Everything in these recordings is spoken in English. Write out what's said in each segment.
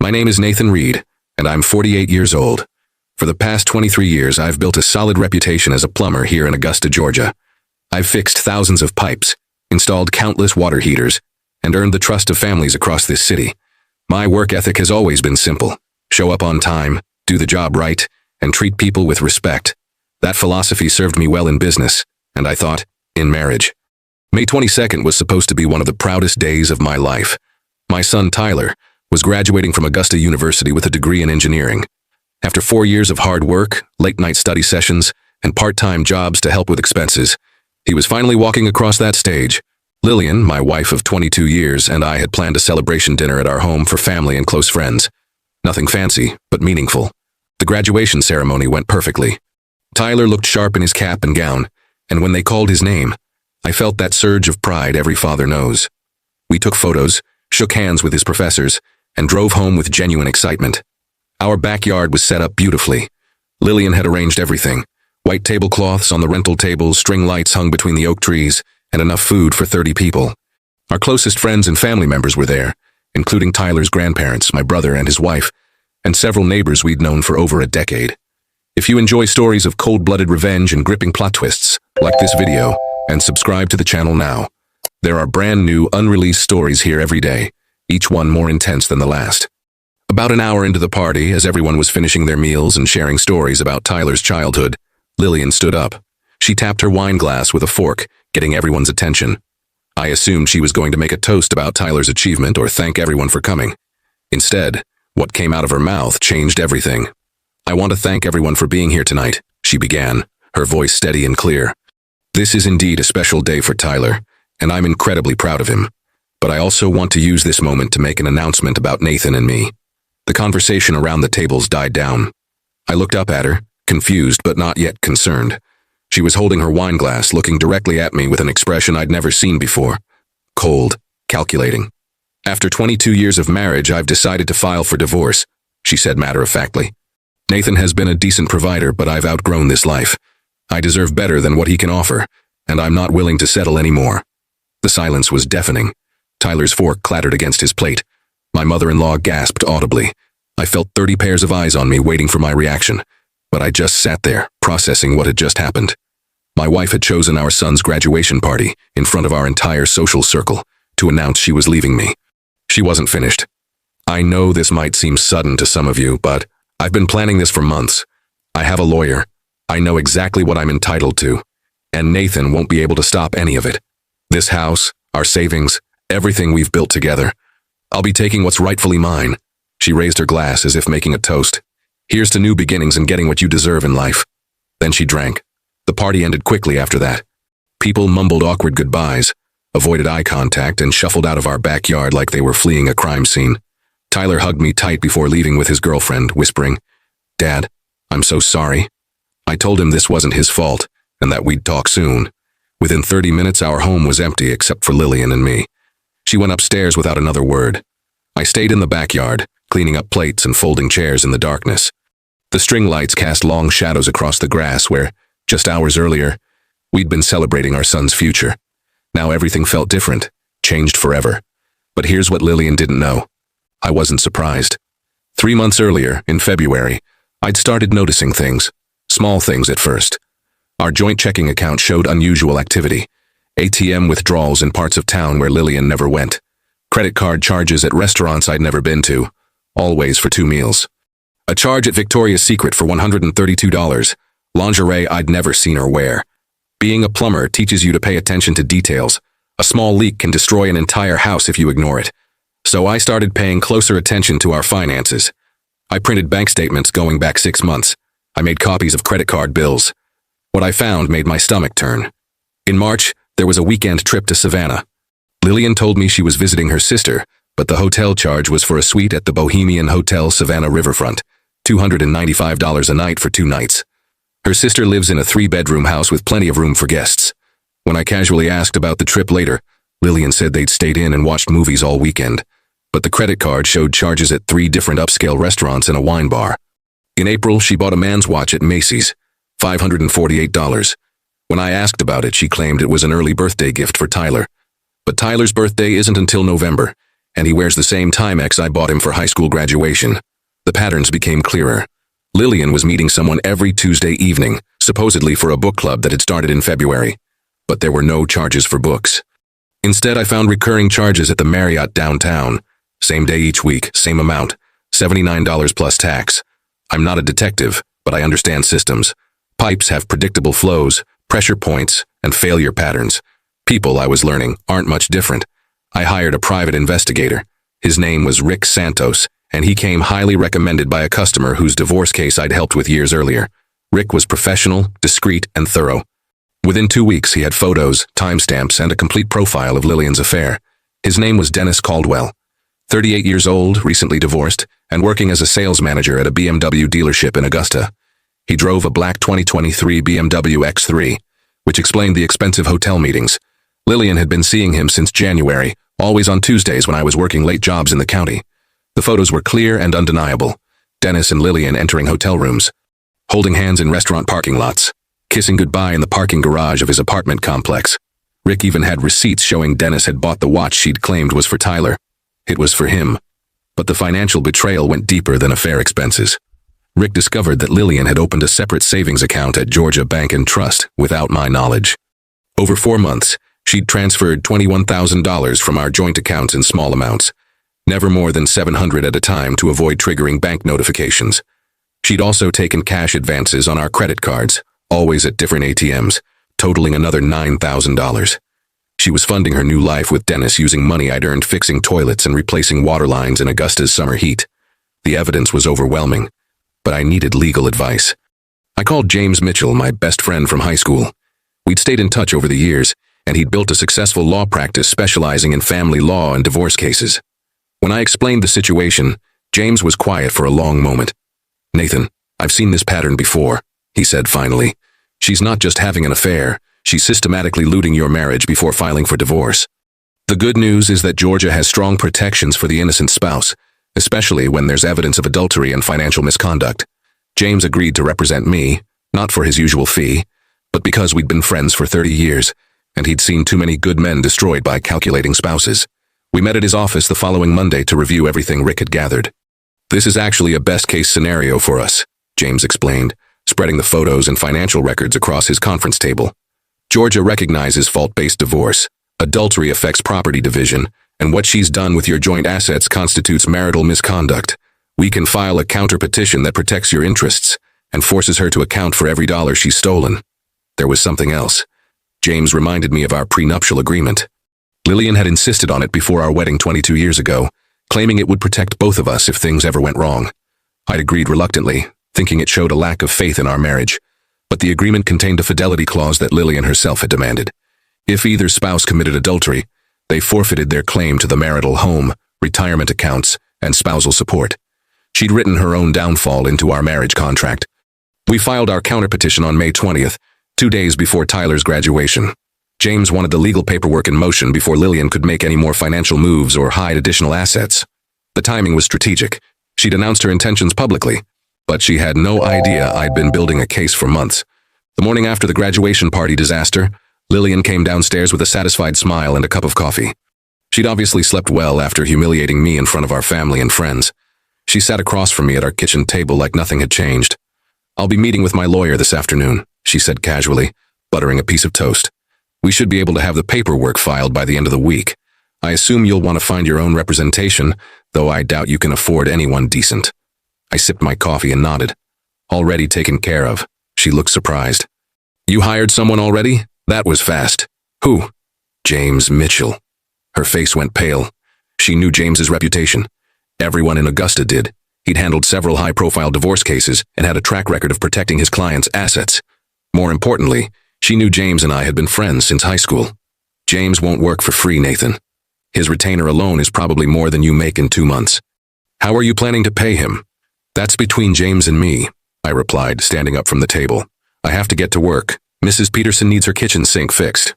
My name is Nathan Reed, and I'm 48 years old. For the past 23 years, I've built a solid reputation as a plumber here in Augusta, Georgia. I've fixed thousands of pipes, installed countless water heaters, and earned the trust of families across this city. My work ethic has always been simple. Show up on time, do the job right, and treat people with respect. That philosophy served me well in business, and I thought, in marriage. May 22nd was supposed to be one of the proudest days of my life. My son Tyler was graduating from Augusta University with a degree in engineering. After 4 years of hard work, late-night study sessions, and part-time jobs to help with expenses, he was finally walking across that stage. Lillian, my wife of 22 years, and I had planned a celebration dinner at our home for family and close friends. Nothing fancy, but meaningful. The graduation ceremony went perfectly. Tyler looked sharp in his cap and gown, and when they called his name, I felt that surge of pride every father knows. We took photos, shook hands with his professors, and drove home with genuine excitement. Our backyard was set up beautifully. Lillian had arranged everything. White tablecloths on the rental tables, string lights hung between the oak trees, and enough food for 30 people. Our closest friends and family members were there, including Tyler's grandparents, my brother and his wife, and several neighbors we'd known for over a decade. If you enjoy stories of cold-blooded revenge and gripping plot twists, like this video, and subscribe to the channel now. There are brand new, unreleased stories here every day, each one more intense than the last. About an hour into the party, as everyone was finishing their meals and sharing stories about Tyler's childhood, Lillian stood up. She tapped her wine glass with a fork, getting everyone's attention. I assumed she was going to make a toast about Tyler's achievement or thank everyone for coming. Instead, what came out of her mouth changed everything. "I want to thank everyone for being here tonight," she began, her voice steady and clear. "This is indeed a special day for Tyler, and I'm incredibly proud of him. But I also want to use this moment to make an announcement about Nathan and me." The conversation around the tables died down. I looked up at her, confused but not yet concerned. She was holding her wine glass, looking directly at me with an expression I'd never seen before. Cold, calculating. "After 22 years of marriage, I've decided to file for divorce," she said matter-of-factly. "Nathan has been a decent provider, but I've outgrown this life. I deserve better than what he can offer, and I'm not willing to settle anymore." The silence was deafening. Tyler's fork clattered against his plate. My mother-in-law gasped audibly. I felt 30 pairs of eyes on me waiting for my reaction, but I just sat there, processing what had just happened. My wife had chosen our son's graduation party in front of our entire social circle to announce she was leaving me. She wasn't finished. "I know this might seem sudden to some of you, but I've been planning this for months. I have a lawyer. I know exactly what I'm entitled to, and Nathan won't be able to stop any of it. This house, our savings, everything we've built together. I'll be taking what's rightfully mine." She raised her glass as if making a toast. "Here's to new beginnings and getting what you deserve in life." Then she drank. The party ended quickly after that. People mumbled awkward goodbyes, avoided eye contact, and shuffled out of our backyard like they were fleeing a crime scene. Tyler hugged me tight before leaving with his girlfriend, whispering, "Dad, I'm so sorry." I told him this wasn't his fault, and that we'd talk soon. Within 30 minutes, our home was empty except for Lillian and me. She went upstairs without another word. I stayed in the backyard, cleaning up plates and folding chairs in the darkness. The string lights cast long shadows across the grass where, just hours earlier, we'd been celebrating our son's future. Now everything felt different, changed forever. But here's what Lillian didn't know. I wasn't surprised. 3 months earlier, in February, I'd started noticing things. Small things at first. Our joint checking account showed unusual activity. ATM withdrawals in parts of town where Lillian never went. Credit card charges at restaurants I'd never been to, always for 2 meals. A charge at Victoria's Secret for $132, lingerie I'd never seen her wear. Being a plumber teaches you to pay attention to details. A small leak can destroy an entire house if you ignore it. So I started paying closer attention to our finances. I printed bank statements going back 6 months. I made copies of credit card bills. What I found made my stomach turn. In March, there was a weekend trip to Savannah. Lillian told me she was visiting her sister, but the hotel charge was for a suite at the Bohemian Hotel Savannah Riverfront, $295 a night for 2 nights. Her sister lives in a 3-bedroom house with plenty of room for guests. When I casually asked about the trip later, Lillian said they'd stayed in and watched movies all weekend, but the credit card showed charges at 3 different upscale restaurants and a wine bar. In April, she bought a man's watch at Macy's, $548. When I asked about it, she claimed it was an early birthday gift for Tyler. But Tyler's birthday isn't until November. and he wears the same Timex I bought him for high school graduation. The patterns became clearer. Lillian was meeting someone every Tuesday evening, supposedly for a book club that had started in February. But there were no charges for books. Instead, I found recurring charges at the Marriott downtown. Same day each week, same amount, $79 plus tax. I'm not a detective, but I understand systems. Pipes have predictable flows, pressure points, and failure patterns. People, I was learning, aren't much different. I hired a private investigator. His name was Rick Santos, and he came highly recommended by a customer whose divorce case I'd helped with years earlier. Rick was professional, discreet, and thorough. Within 2 weeks, he had photos, timestamps, and a complete profile of Lillian's affair. His name was Dennis Caldwell. 38 years old, recently divorced, and working as a sales manager at a BMW dealership in Augusta. He drove a black 2023 BMW X3, which explained the expensive hotel meetings. Lillian had been seeing him since January, always on Tuesdays when I was working late jobs in the county. The photos were clear and undeniable. Dennis and Lillian entering hotel rooms, holding hands in restaurant parking lots, kissing goodbye in the parking garage of his apartment complex. Rick even had receipts showing Dennis had bought the watch she'd claimed was for Tyler. It was for him. But the financial betrayal went deeper than affair expenses. Rick discovered that Lillian had opened a separate savings account at Georgia Bank and Trust without my knowledge. Over 4 months, she'd transferred $21,000 from our joint accounts in small amounts, never more than $700 at a time to avoid triggering bank notifications. She'd also taken cash advances on our credit cards, always at different ATMs, totaling another $9,000. She was funding her new life with Dennis using money I'd earned fixing toilets and replacing water lines in Augusta's summer heat. The evidence was overwhelming, but I needed legal advice. I called James Mitchell, my best friend from high school. We'd stayed in touch over the years, and he'd built a successful law practice specializing in family law and divorce cases. When I explained the situation, James was quiet for a long moment. "Nathan, I've seen this pattern before," he said finally. "She's not just having an affair, she's systematically looting your marriage before filing for divorce. The good news is that Georgia has strong protections for the innocent spouse, especially when there's evidence of adultery and financial misconduct." James agreed to represent me, not for his usual fee, but because we'd been friends for 30 years, and he'd seen too many good men destroyed by calculating spouses. We met at his office the following Monday to review everything Rick had gathered. "This is actually a best-case scenario for us," James explained, spreading the photos and financial records across his conference table. "Georgia recognizes fault-based divorce. Adultery affects property division, and what she's done with your joint assets constitutes marital misconduct. We can file a counter-petition that protects your interests and forces her to account for every dollar she's stolen." There was something else. James reminded me of our prenuptial agreement. Lillian had insisted on it before our wedding 22 years ago, claiming it would protect both of us if things ever went wrong. I'd agreed reluctantly, thinking it showed a lack of faith in our marriage, but the agreement contained a fidelity clause that Lillian herself had demanded. If either spouse committed adultery, they forfeited their claim to the marital home, retirement accounts, and spousal support. She'd written her own downfall into our marriage contract. We filed our counterpetition on May 20th, 2 days before Tyler's graduation. James wanted the legal paperwork in motion before Lillian could make any more financial moves or hide additional assets. The timing was strategic. She'd announced her intentions publicly, but she had no idea I'd been building a case for months. The morning after the graduation party disaster, Lillian came downstairs with a satisfied smile and a cup of coffee. She'd obviously slept well after humiliating me in front of our family and friends. She sat across from me at our kitchen table like nothing had changed. "I'll be meeting with my lawyer this afternoon," she said casually, buttering a piece of toast. "We should be able to have the paperwork filed by the end of the week. I assume you'll want to find your own representation, though I doubt you can afford anyone decent." I sipped my coffee and nodded. "Already taken care of." She looked surprised. "You hired someone already? That was fast." "Who?" "James Mitchell." Her face went pale. She knew James's reputation. Everyone in Augusta did. He'd handled several high-profile divorce cases and had a track record of protecting his clients' assets. More importantly, she knew James and I had been friends since high school. "James won't work for free, Nathan. His retainer alone is probably more than you make in 2 months. How are you planning to pay him?" "That's between James and me," I replied, standing up from the table. "I have to get to work. Mrs. Peterson needs her kitchen sink fixed."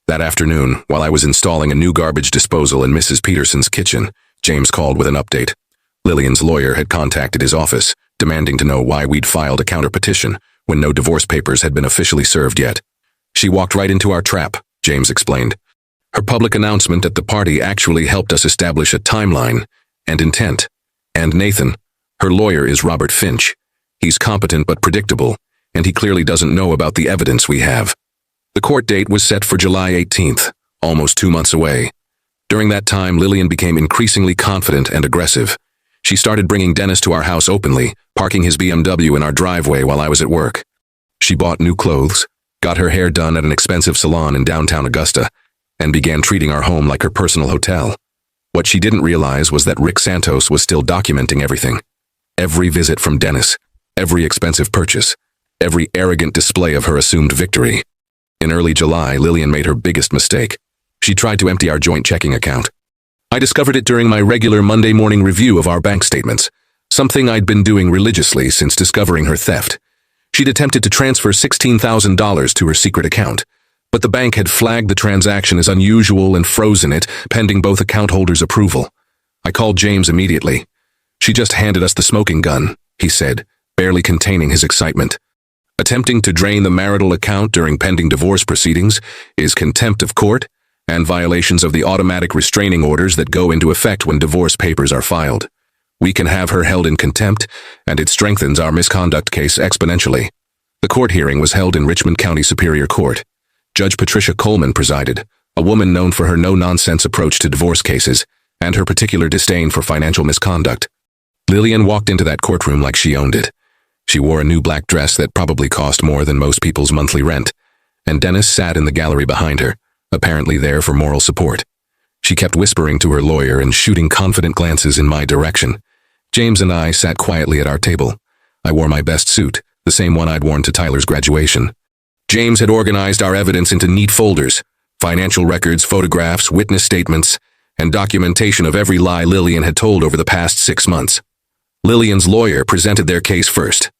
That afternoon, while I was installing a new garbage disposal in Mrs. Peterson's kitchen, James called with an update. Lillian's lawyer had contacted his office, demanding to know why we'd filed a counter-petition when no divorce papers had been officially served yet. "She walked right into our trap," James explained. Her public announcement at the party actually helped us establish a timeline and intent. And Nathan, her lawyer, is Robert Finch. He's competent but predictable, and he clearly doesn't know about the evidence we have. The court date was set for July 18th, almost 2 months away. During that time, Lillian became increasingly confident and aggressive. She started bringing Dennis to our house openly, parking his BMW in our driveway while I was at work. She bought new clothes, got her hair done at an expensive salon in downtown Augusta, and began treating our home like her personal hotel. What she didn't realize was that Rick Santos was still documenting everything. Every visit from Dennis, every expensive purchase, every arrogant display of her assumed victory. In early July, Lillian made her biggest mistake. She tried to empty our joint checking account. I discovered it during my regular Monday morning review of our bank statements, something I'd been doing religiously since discovering her theft. She'd attempted to transfer $16,000 to her secret account, but the bank had flagged the transaction as unusual and frozen it, pending both account holders' approval. I called James immediately. "She just handed us the smoking gun," he said, barely containing his excitement. "Attempting to drain the marital account during pending divorce proceedings is contempt of court and violations of the automatic restraining orders that go into effect when divorce papers are filed. We can have her held in contempt, and it strengthens our misconduct case exponentially." The court hearing was held in Richmond County Superior Court. Judge Patricia Coleman presided, a woman known for her no-nonsense approach to divorce cases and her particular disdain for financial misconduct. Lillian walked into that courtroom like she owned it. She wore a new black dress that probably cost more than most people's monthly rent, and Dennis sat in the gallery behind her, apparently there for moral support. She kept whispering to her lawyer and shooting confident glances in my direction. James and I sat quietly at our table. I wore my best suit, the same one I'd worn to Tyler's graduation. James had organized our evidence into neat folders: financial records, photographs, witness statements, and documentation of every lie Lillian had told over the past 6 months. Lillian's lawyer presented their case first.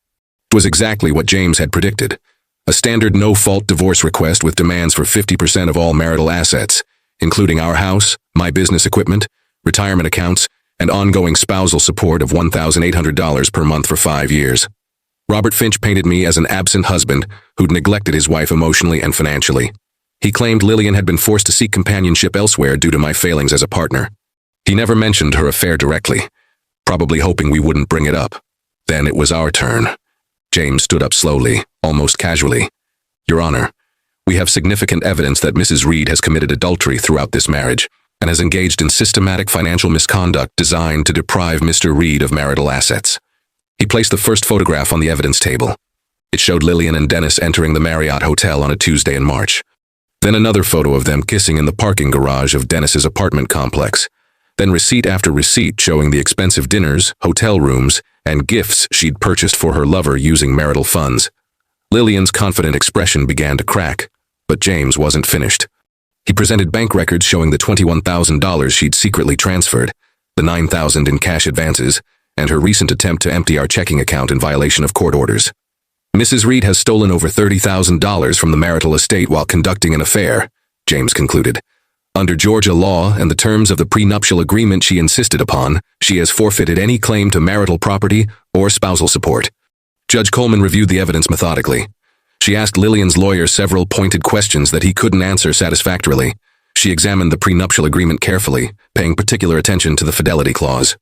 It was exactly what James had predicted: a standard no-fault divorce request with demands for 50% of all marital assets, including our house, my business equipment, retirement accounts, and ongoing spousal support of $1,800 per month for 5 years. Robert Finch painted me as an absent husband who'd neglected his wife emotionally and financially. He claimed Lillian had been forced to seek companionship elsewhere due to my failings as a partner. He never mentioned her affair directly, probably hoping we wouldn't bring it up. Then it was our turn. James stood up slowly, almost casually. "Your Honor, we have significant evidence that Mrs. Reed has committed adultery throughout this marriage and has engaged in systematic financial misconduct designed to deprive Mr. Reed of marital assets." He placed the first photograph on the evidence table. It showed Lillian and Dennis entering the Marriott Hotel on a Tuesday in March. Then another photo of them kissing in the parking garage of Dennis's apartment complex. Then receipt after receipt showing the expensive dinners, hotel rooms, and gifts she'd purchased for her lover using marital funds. Lillian's confident expression began to crack, but James wasn't finished. He presented bank records showing the $21,000 she'd secretly transferred, the $9,000 in cash advances, and her recent attempt to empty our checking account in violation of court orders. "Mrs. Reed has stolen over $30,000 from the marital estate while conducting an affair," James concluded. "Under Georgia law and the terms of the prenuptial agreement she insisted upon, she has forfeited any claim to marital property or spousal support." Judge Coleman reviewed the evidence methodically. She asked Lillian's lawyer several pointed questions that he couldn't answer satisfactorily. She examined the prenuptial agreement carefully, paying particular attention to the fidelity clause.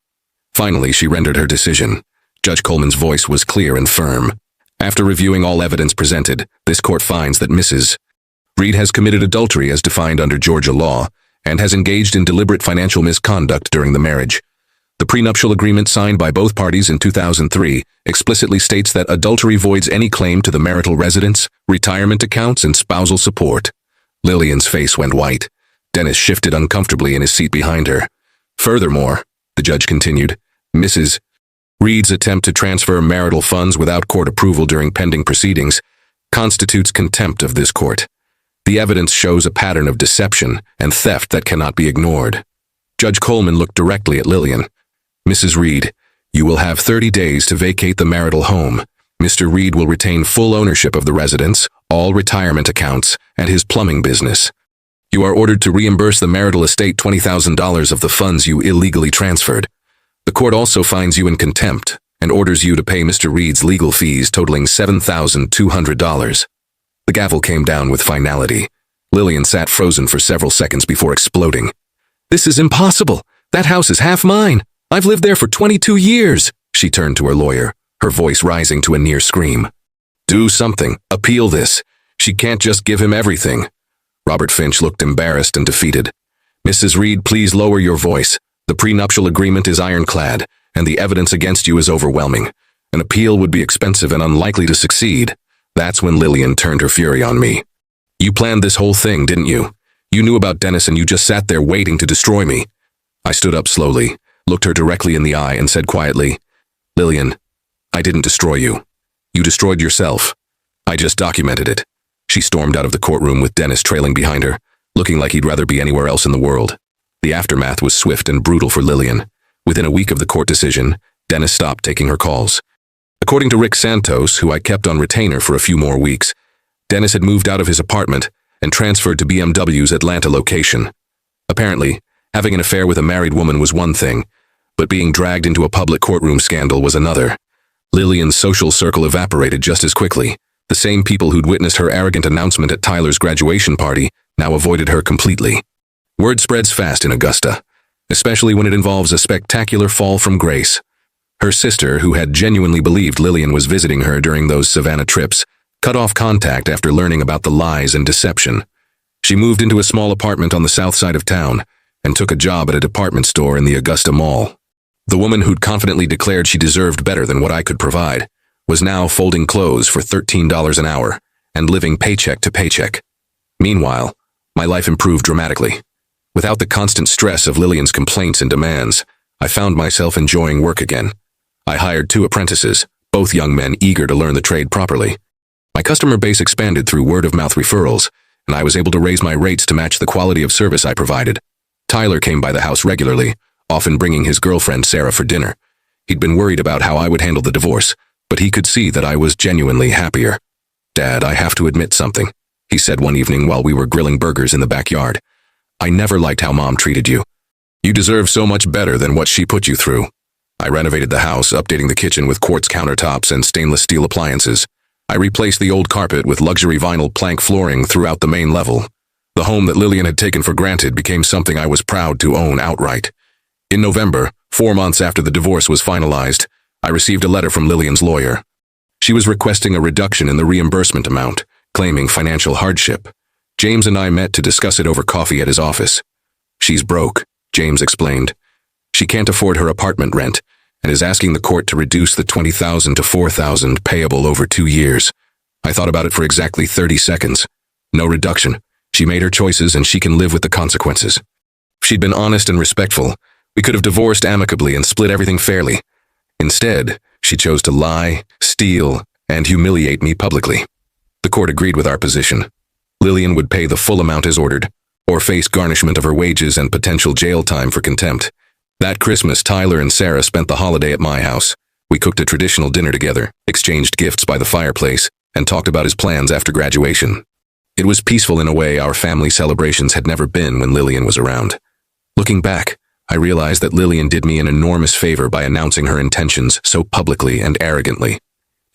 Finally, she rendered her decision. Judge Coleman's voice was clear and firm. "After reviewing all evidence presented, this court finds that Mrs. Reed has committed adultery as defined under Georgia law and has engaged in deliberate financial misconduct during the marriage. The prenuptial agreement signed by both parties in 2003 explicitly states that adultery voids any claim to the marital residence, retirement accounts, and spousal support." Lillian's face went white. Dennis shifted uncomfortably in his seat behind her. "Furthermore," the judge continued, "Mrs. Reed's attempt to transfer marital funds without court approval during pending proceedings constitutes contempt of this court. The evidence shows a pattern of deception and theft that cannot be ignored." Judge Coleman looked directly at Lillian. "Mrs. Reed, you will have 30 days to vacate the marital home. Mr. Reed will retain full ownership of the residence, all retirement accounts, and his plumbing business. You are ordered to reimburse the marital estate $20,000 of the funds you illegally transferred. The court also finds you in contempt and orders you to pay Mr. Reed's legal fees totaling $7,200. The gavel came down with finality. Lillian sat frozen for several seconds before exploding. "This is impossible. That house is half mine. I've lived there for 22 years. She turned to her lawyer, her voice rising to a near scream. "Do something. Appeal this. She can't just give him everything." Robert Finch looked embarrassed and defeated. "Mrs. Reed, please lower your voice. The prenuptial agreement is ironclad, and the evidence against you is overwhelming. An appeal would be expensive and unlikely to succeed." That's when Lillian turned her fury on me. "You planned this whole thing, didn't you? You knew about Dennis and you just sat there waiting to destroy me." I stood up slowly, looked her directly in the eye, and said quietly, "Lillian, I didn't destroy you. You destroyed yourself. I just documented it." She stormed out of the courtroom with Dennis trailing behind her, looking like he'd rather be anywhere else in the world. The aftermath was swift and brutal for Lillian. Within a week of the court decision, Dennis stopped taking her calls. According to Rick Santos, who I kept on retainer for a few more weeks, Dennis had moved out of his apartment and transferred to BMW's Atlanta location. Apparently, having an affair with a married woman was one thing, but being dragged into a public courtroom scandal was another. Lillian's social circle evaporated just as quickly. The same people who'd witnessed her arrogant announcement at Tyler's graduation party now avoided her completely. Word spreads fast in Augusta, especially when it involves a spectacular fall from grace. Her sister, who had genuinely believed Lillian was visiting her during those Savannah trips, cut off contact after learning about the lies and deception. She moved into a small apartment on the south side of town and took a job at a department store in the Augusta Mall. The woman who'd confidently declared she deserved better than what I could provide was now folding clothes for $13 an hour and living paycheck to paycheck. Meanwhile, my life improved dramatically. Without the constant stress of Lillian's complaints and demands, I found myself enjoying work again. I hired 2 apprentices, both young men eager to learn the trade properly. My customer base expanded through word-of-mouth referrals, and I was able to raise my rates to match the quality of service I provided. Tyler came by the house regularly, often bringing his girlfriend Sarah for dinner. He'd been worried about how I would handle the divorce, but he could see that I was genuinely happier. "Dad, I have to admit something," he said one evening while we were grilling burgers in the backyard. "I never liked how Mom treated you. You deserve so much better than what she put you through." I renovated the house, updating the kitchen with quartz countertops and stainless steel appliances. I replaced the old carpet with luxury vinyl plank flooring throughout the main level. The home that Lillian had taken for granted became something I was proud to own outright. In November, 4 months after the divorce was finalized, I received a letter from Lillian's lawyer. She was requesting a reduction in the reimbursement amount, claiming financial hardship. James and I met to discuss it over coffee at his office. "She's broke," James explained. "She can't afford her apartment rent and is asking the court to reduce the $20,000 to $4,000 payable over 2 years. I thought about it for exactly 30 seconds. No reduction. She made her choices and she can live with the consequences. If she'd been honest and respectful, we could have divorced amicably and split everything fairly. Instead, she chose to lie, steal, and humiliate me publicly. The court agreed with our position. Lillian would pay the full amount as ordered, or face garnishment of her wages and potential jail time for contempt. That Christmas, Tyler and Sarah spent the holiday at my house. We cooked a traditional dinner together, exchanged gifts by the fireplace, and talked about his plans after graduation. It was peaceful in a way our family celebrations had never been when Lillian was around. Looking back, I realized that Lillian did me an enormous favor by announcing her intentions so publicly and arrogantly.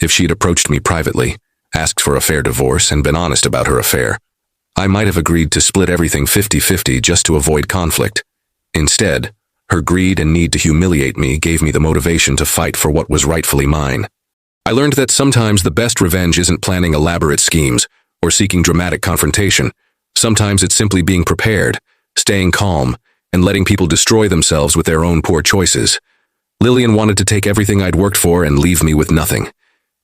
If she'd approached me privately, asked for a fair divorce, and been honest about her affair, I might have agreed to split everything 50-50 just to avoid conflict. Instead, her greed and need to humiliate me gave me the motivation to fight for what was rightfully mine. I learned that sometimes the best revenge isn't planning elaborate schemes or seeking dramatic confrontation. Sometimes it's simply being prepared, staying calm, and letting people destroy themselves with their own poor choices. Lillian wanted to take everything I'd worked for and leave me with nothing.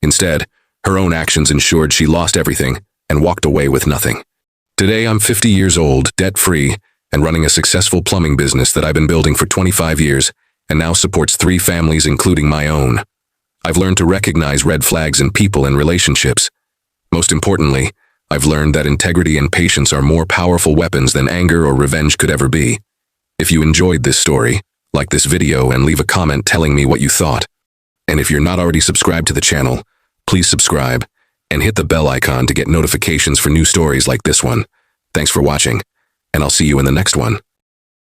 Instead, her own actions ensured she lost everything and walked away with nothing. Today, I'm 50 years old, debt-free, and running a successful plumbing business that I've been building for 25 years and now supports 3 families, including my own. I've learned to recognize red flags in people and relationships. Most importantly, I've learned that integrity and patience are more powerful weapons than anger or revenge could ever be. If you enjoyed this story, like this video and leave a comment telling me what you thought. And if you're not already subscribed to the channel, please subscribe and hit the bell icon to get notifications for new stories like this one. Thanks for watching, and I'll see you in the next one.